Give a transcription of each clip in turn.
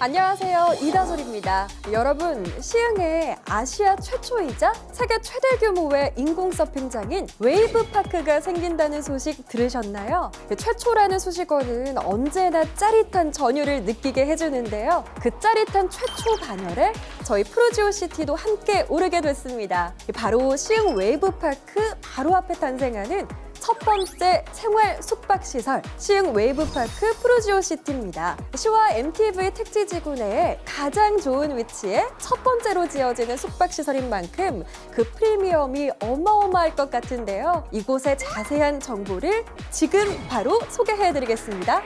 안녕하세요, 이다솔입니다. 여러분, 시흥에 아시아 최초이자 세계 최대 규모의 인공 서핑장인 웨이브파크가 생긴다는 소식 들으셨나요? 최초라는 수식어는 언제나 짜릿한 전율을 느끼게 해주는데요. 그 짜릿한 최초 반열에 저희 프로지오시티도 함께 오르게 됐습니다. 바로 시흥 웨이브파크 바로 앞에 탄생하는 첫 번째 생활 숙박시설 시흥 웨이브파크 프로지오시티입니다. 시와 MTV 택지지구 내에 가장 좋은 위치에 첫 번째로 지어지는 숙박시설인 만큼 그 프리미엄이 어마어마할 것 같은데요. 이곳의 자세한 정보를 지금 바로 소개해드리겠습니다.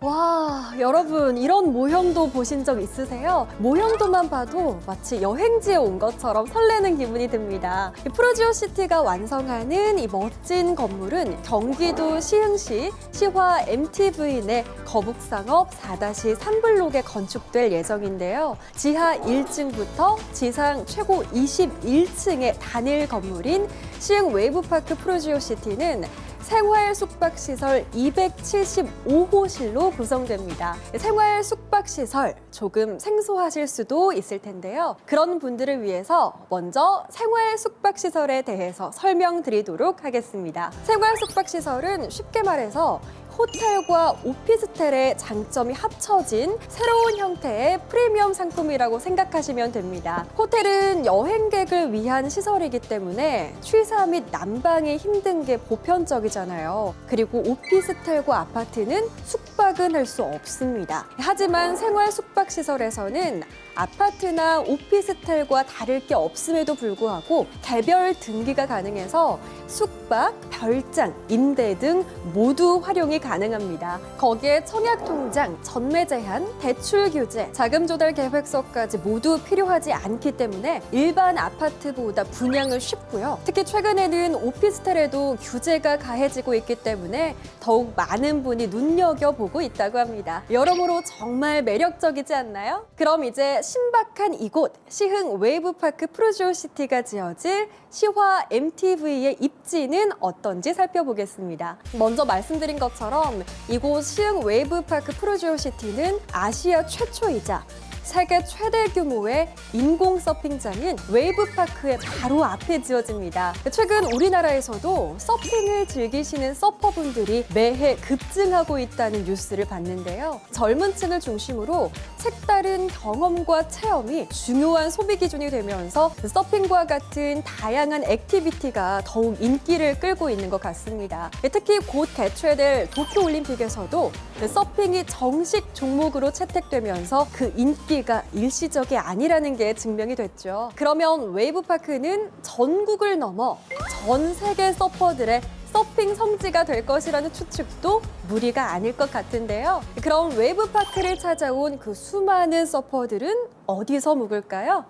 와, 여러분 이런 모형도 보신 적 있으세요? 모형도만 봐도 마치 여행지에 온 것처럼 설레는 기분이 듭니다. 프로지오시티가 완성하는 이 멋진 건물은 경기도 시흥시 시화 MTV 내 거북상업 4-3블록에 건축될 예정인데요. 지하 1층부터 지상 최고 21층의 단일 건물인 시흥 웨이브파크 프로지오시티는 생활 숙박시설 275호실로 구성됩니다. 생활 숙박시설 조금 생소하실 수도 있을 텐데요. 그런 분들을 위해서 먼저 생활 숙박시설에 대해서 설명드리도록 하겠습니다. 생활 숙박시설은 쉽게 말해서 호텔과 오피스텔의 장점이 합쳐진 새로운 형태의 프리미엄 상품이라고 생각하시면 됩니다. 호텔은 여행객을 위한 시설이기 때문에 취사 및 난방이 힘든 게 보편적이잖아요. 그리고 오피스텔과 아파트는 숙박은 할 수 없습니다. 하지만 생활 숙박시설에서는 아파트나 오피스텔과 다를 게 없음에도 불구하고 개별 등기가 가능해서 숙박, 별장, 임대 등 모두 활용이 가능합니다. 거기에 청약통장, 전매 제한, 대출 규제, 자금 조달 계획서까지 모두 필요하지 않기 때문에 일반 아파트보다 분양은 쉽고요. 특히 최근에는 오피스텔에도 규제가 가해지고 있기 때문에 더욱 많은 분이 눈여겨보고 있다고 합니다. 여러모로 정말 매력적이지 않나요? 그럼 이제 신박한 이곳 시흥 웨이브파크 프로지오시티가 지어질 시화 MTV의 입지는 어떤지 살펴보겠습니다. 먼저 말씀드린 것처럼 이곳 시흥 웨이브파크 프로지오시티는 아시아 최초이자 세계 최대 규모의 인공 서핑장인 웨이브파크의 바로 앞에 지어집니다. 최근 우리나라에서도 서핑을 즐기시는 서퍼분들이 매해 급증하고 있다는 뉴스를 봤는데요. 젊은 층을 중심으로 색다른 경험과 체험이 중요한 소비 기준이 되면서 서핑과 같은 다양한 액티비티가 더욱 인기를 끌고 있는 것 같습니다. 특히 곧 개최될 도쿄올림픽에서도 서핑이 정식 종목으로 채택되면서 그 인기가 일시적이 아니라는 게 증명이 됐죠. 그러면 웨이브파크는 전국을 넘어 전 세계 서퍼들의 서핑 성지가 될 것이라는 추측도 무리가 아닐 것 같은데요. 그럼 웨이브파크를 찾아온 그 수많은 서퍼들은 어디서 묵을까요?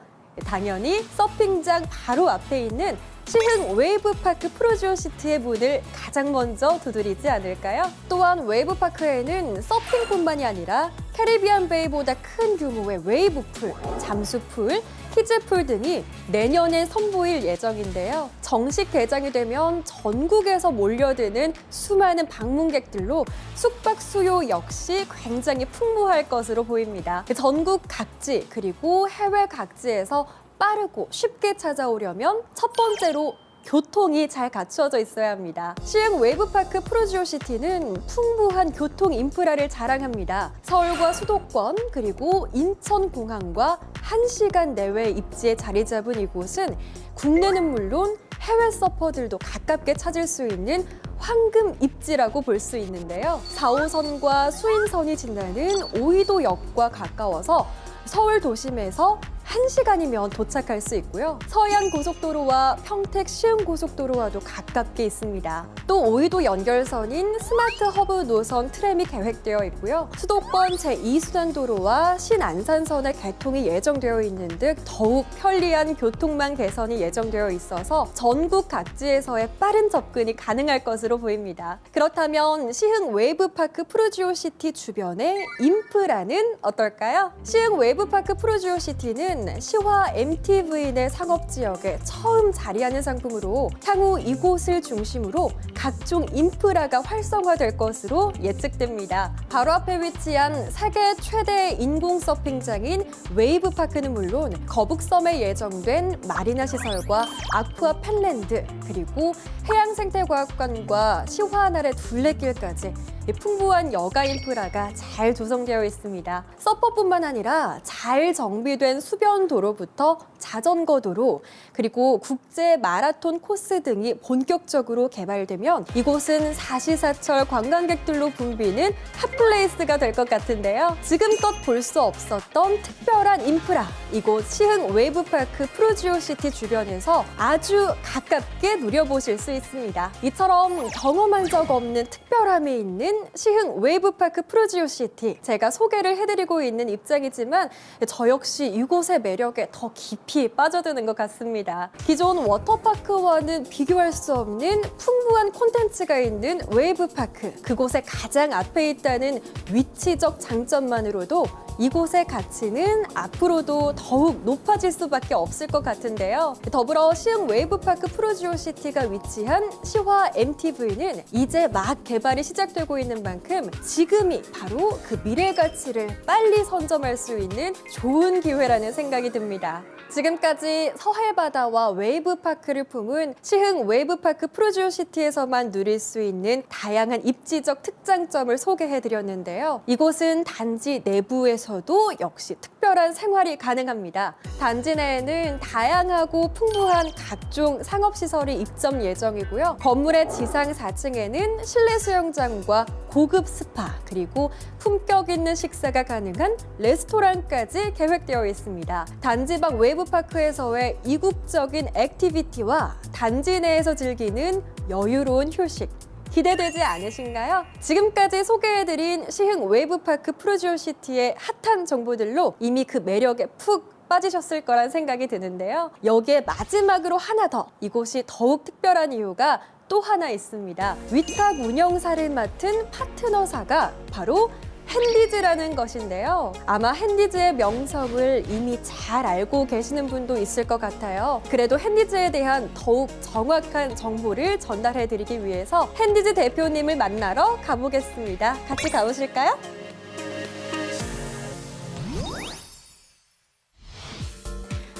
당연히 서핑장 바로 앞에 있는 시흥 웨이브파크 프로지오시티의 문을 가장 먼저 두드리지 않을까요? 또한 웨이브파크에는 서핑뿐만이 아니라 캐리비안 베이보다 큰 규모의 웨이브풀, 잠수풀, 키즈풀 등이 내년에 선보일 예정인데요. 정식 개장이 되면 전국에서 몰려드는 수많은 방문객들로 숙박 수요 역시 굉장히 풍부할 것으로 보입니다. 전국 각지 그리고 해외 각지에서 빠르고 쉽게 찾아오려면 첫 번째로 교통이 잘 갖추어져 있어야 합니다. 시흥 웨이브파크 프로지오시티는 풍부한 교통 인프라를 자랑합니다. 서울과 수도권 그리고 인천공항과 1시간 내외 입지에 자리 잡은 이곳은 국내는 물론 해외 서퍼들도 가깝게 찾을 수 있는 황금 입지라고 볼 수 있는데요. 4호선과 수인선이 지나는 오이도역과 가까워서 서울 도심에서 1시간이면 도착할 수 있고요. 서해안고속도로와 평택 시흥고속도로와도 가깝게 있습니다. 또 오이도 연결선인 스마트 허브 노선 트램이 계획되어 있고요. 수도권 제2수단도로와 신안산선의 개통이 예정되어 있는 등 더욱 편리한 교통망 개선이 예정되어 있어서 전국 각지에서의 빠른 접근이 가능할 것으로 보입니다. 그렇다면 시흥 웨이브파크 프로지오시티 주변의 인프라는 어떨까요? 시흥 웨이브파크 프로지오시티는 이곳은 시와 MTV 내 상업지역에 처음 자리하는 상품으로 향후 이곳을 중심으로 각종 인프라가 활성화될 것으로 예측됩니다. 바로 앞에 위치한 세계 최대 인공 서핑장인 웨이브파크는 물론 거북섬에 예정된 마리나 시설과 아쿠아 펜랜드 그리고 해양생태과학관과 시화나래 둘레길까지 풍부한 여가 인프라가 잘 조성되어 있습니다. 서퍼뿐만 아니라 잘 정비된 수변 도로부터 자전거 도로 그리고 국제 마라톤 코스 등이 본격적으로 개발되면 이곳은 사시사철 관광객들로 붐비는 핫플레이스가 될 것 같은데요. 지금껏 볼 수 없었던 특별한 인프라 이곳 시흥 웨이브파크 프로지오시티 주변에서 아주 가깝게 누려보실 수 있습니다. 이처럼 경험한 적 없는 특별함이 있는 시흥 웨이브파크 프로지오시티 제가 소개를 해드리고 있는 입장이지만 저 역시 이곳의 매력에 더 깊이 빠져드는 것 같습니다. 기존 워터파크와는 비교할 수 없는 풍부한 콘텐츠가 있는 웨이브파크 그곳에 가장 앞에 있다는 위치적 장점만으로도 이곳의 가치는 앞으로도 더욱 높아질 수밖에 없을 것 같은데요. 더불어 시흥 웨이브파크 프로지오시티가 위치한 시화 MTV는 이제 막 개발이 시작되고 있는 만큼 지금이 바로 그 미래 가치를 빨리 선점할 수 있는 좋은 기회라는 생각이 듭니다. 지금까지 서해바다와 웨이브파크를 품은 시흥 웨이브파크 프로지오시티에서만 누릴 수 있는 다양한 입지적 특장점을 소개해드렸는데요. 이곳은 단지 내부에서도 역시 특별한 생활이 가능합니다. 단지 내에는 다양하고 풍부한 각종 상업시설이 입점 예정이고요. 건물의 지상 4층에는 실내 수영장과 고급 스파 그리고 품격 있는 식사가 가능한 레스토랑까지 계획되어 있습니다. 단지 밖 웨이브파크에서의 이국적인 액티비티와 단지 내에서 즐기는 여유로운 휴식 기대되지 않으신가요? 지금까지 소개해드린 시흥 웨이브파크 프로지오시티의 핫한 정보들로 이미 그 매력에 푹 빠지셨을 거란 생각이 드는데요. 여기에 마지막으로 하나 더 이곳이 더욱 특별한 이유가 또 하나 있습니다. 위탁 운영사를 맡은 파트너사가 바로 핸디즈라는 것인데요. 아마 핸디즈의 명성을 이미 잘 알고 계시는 분도 있을 것 같아요. 그래도 핸디즈에 대한 더욱 정확한 정보를 전달해드리기 위해서 핸디즈 대표님을 만나러 가보겠습니다. 같이 가보실까요?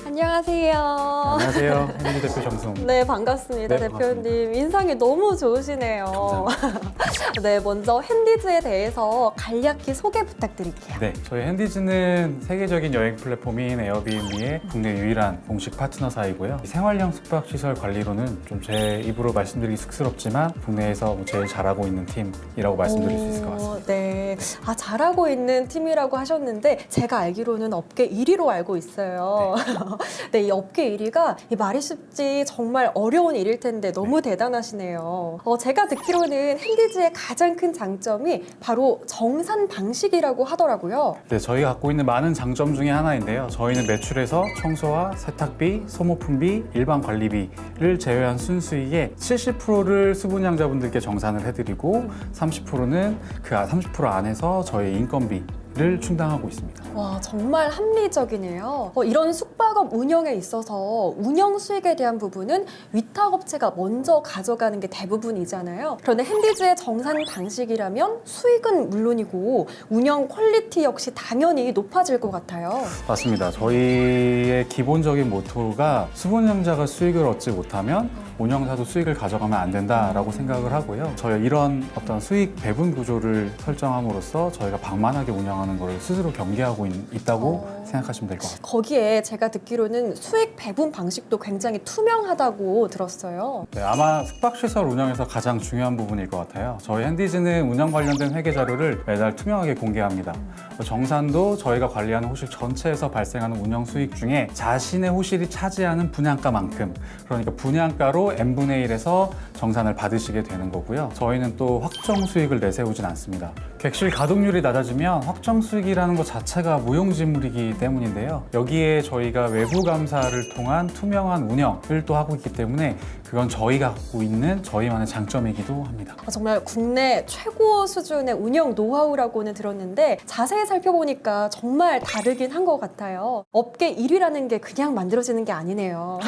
안녕하세요. 안녕하세요. 핸디 대표 정승. 네, 반갑습니다. 네, 대표님. 반갑습니다. 인상이 너무 좋으시네요. 감사합니다. 네, 먼저 핸디즈에 대해서 간략히 소개 부탁드릴게요. 네, 저희 핸디즈는 세계적인 여행 플랫폼인 에어비앤비의 국내 유일한 공식 파트너사이고요. 생활형 숙박시설 관리로는 좀 제 입으로 말씀드리기 쑥스럽지만 국내에서 제일 잘하고 있는 팀이라고 말씀드릴 수 있을 것 같습니다. 네, 잘하고 있는 팀이라고 하셨는데 제가 알기로는 업계 1위로 알고 있어요. 네, 이 업계 1위가 이 말이 쉽지 정말 어려운 일일 텐데 너무 대단하시네요. 제가 듣기로는 핸디즈의 가장 큰 장점이 바로 정산 방식이라고 하더라고요. 네, 저희가 갖고 있는 많은 장점 중에 하나인데요. 저희는 매출에서 청소와 세탁비, 소모품비, 일반 관리비를 제외한 순수익의 70%를 수분양자분들께 정산을 해드리고 30%는 그 30% 안에서 저희 인건비를 충당하고 있습니다. 와, 정말 합리적이네요. 이런 숙박업 운영에 있어서 운영 수익에 대한 부분은 위탁업체가 먼저 가져가는 게 대부분이잖아요. 그런데 핸디즈의 정산 방식이라면 수익은 물론이고 운영 퀄리티 역시 당연히 높아질 것 같아요. 맞습니다. 저희의 기본적인 모토가 수분양자가 수익을 얻지 못하면 운영사도 수익을 가져가면 안 된다라고 생각을 하고요. 저희 이런 어떤 수익 배분 구조를 설정함으로써 저희가 방만하게 운영하는 것을 스스로 경계하고 있다고 생각하시면 될 것 같아요. 거기에 제가 듣기로는 수익 배분 방식도 굉장히 투명하다고 들었어요. 네, 아마 숙박시설 운영에서 가장 중요한 부분일 것 같아요. 저희 핸디즈는 운영 관련된 회계 자료를 매달 투명하게 공개합니다. 정산도 저희가 관리하는 호실 전체에서 발생하는 운영 수익 중에 자신의 호실이 차지하는 분양가만큼, 그러니까 분양가로 n분의 1에서 정산을 받으시게 되는 거고요. 저희는 또 확정 수익을 내세우진 않습니다. 객실 가동률이 낮아지면 확정 수익이라는 것 자체가 무용지물이기 때문인데요. 여기에 저희가 외부 감사를 통한 투명한 운영을 또 하고 있기 때문에 그건 저희가 갖고 있는 저희만의 장점이기도 합니다. 정말 국내 최고 수준의 운영 노하우라고는 들었는데 자세히 자세히 살펴보니까 정말 다르긴 한 것 같아요. 업계 1위라는 게 그냥 만들어지는 게 아니네요.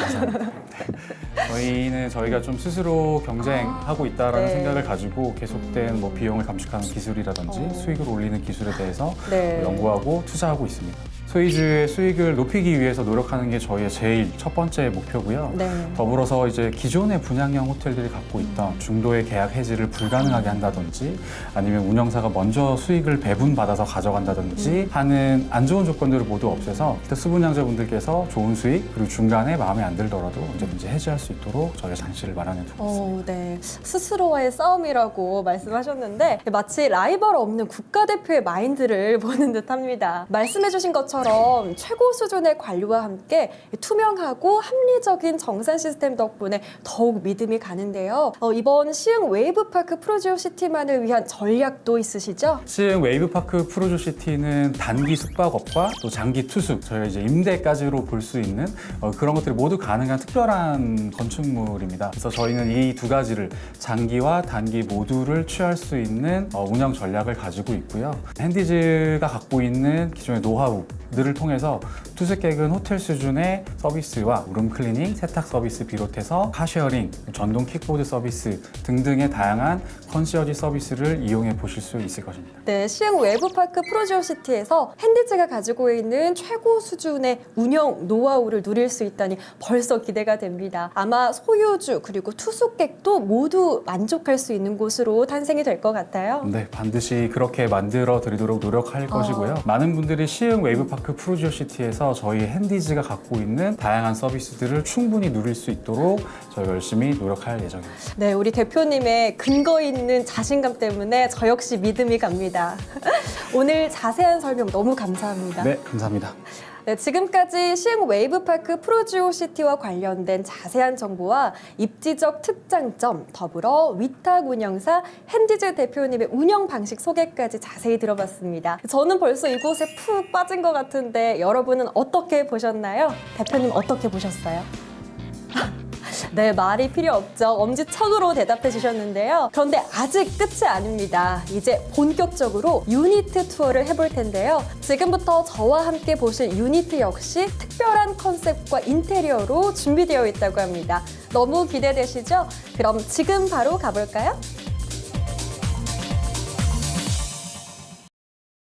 저희가 좀 스스로 경쟁하고 있다라는 네. 생각을 가지고 계속된 뭐 비용을 감축하는 기술이라든지 수익을 올리는 기술에 대해서 네. 연구하고 투자하고 있습니다. 소유주의 수익을 높이기 위해서 노력하는 게 저희의 제일 첫 번째 목표고요. 네. 더불어서 이제 기존의 분양형 호텔들이 갖고 있던 중도의 계약 해지를 불가능하게 한다든지 아니면 운영사가 먼저 수익을 배분받아서 가져간다든지 하는 안 좋은 조건들을 모두 없애서 수분양자분들께서 좋은 수익 그리고 중간에 마음에 안 들더라도 언제든지 해지할 수 있도록 저희가 장치를 마련해 두고 있습니다. 네. 스스로와의 싸움이라고 말씀하셨는데 마치 라이벌 없는 국가대표의 마인드를 보는 듯합니다. 말씀해주신 것처럼 최고 수준의 관리와 함께 투명하고 합리적인 정산 시스템 덕분에 더욱 믿음이 가는데요. 이번 시흥 웨이브파크 프로지오시티만을 위한 전략도 있으시죠? 시흥 웨이브파크 프로조시티는 단기 숙박업과 또 장기 투숙, 저희가 이제 임대까지로 볼 수 있는 그런 것들이 모두 가능한 특별한 건축물입니다. 그래서 저희는 이 두 가지를 장기와 단기 모두를 취할 수 있는 운영 전략을 가지고 있고요. 핸디즈가 갖고 있는 기존의 노하우들을 통해서 투숙객은 호텔 수준의 서비스와 룸클리닝, 세탁 서비스 비롯해서 카쉐어링, 전동 킥보드 서비스 등등의 다양한 컨시어지 서비스를 이용해 보실 수 있을 것입니다. 네, 시흥 웨이브파크 프로지오시티에서 핸디즈가 가지고 있는 최고 수준의 운영 노하우를 누릴 수 있다니 벌써 기대가 됩니다. 아마 소유주 그리고 투숙객도 모두 만족할 수 있는 곳으로 탄생이 될 것 같아요. 네, 반드시 그렇게 만들어 드리도록 노력할 것이고요. 많은 분들이 시흥 웨이브파크 프로지오시티에서 저희 핸디즈가 갖고 있는 다양한 서비스들을 충분히 누릴 수 있도록 저희 열심히 노력할 예정입니다. 네, 우리 대표님의 근거 있는 자신감 때문에 저 역시 믿음이 갑니다. 오늘 자세한 설명 너무 감사합니다. 네, 감사합니다. 네, 지금까지 시흥 웨이브파크 프로지오시티와 관련된 자세한 정보와 입지적 특장점, 더불어 위탁 운영사 핸디즈 대표님의 운영 방식 소개까지 자세히 들어봤습니다. 저는 벌써 이곳에 푹 빠진 것 같은데 여러분은 어떻게 보셨나요? 대표님 어떻게 보셨어요? 네, 말이 필요 없죠. 엄지척으로 대답해 주셨는데요. 그런데 아직 끝이 아닙니다. 이제 본격적으로 유니트 투어를 해볼 텐데요. 지금부터 저와 함께 보실 유니트 역시 특별한 컨셉과 인테리어로 준비되어 있다고 합니다. 너무 기대되시죠? 그럼 지금 바로 가볼까요?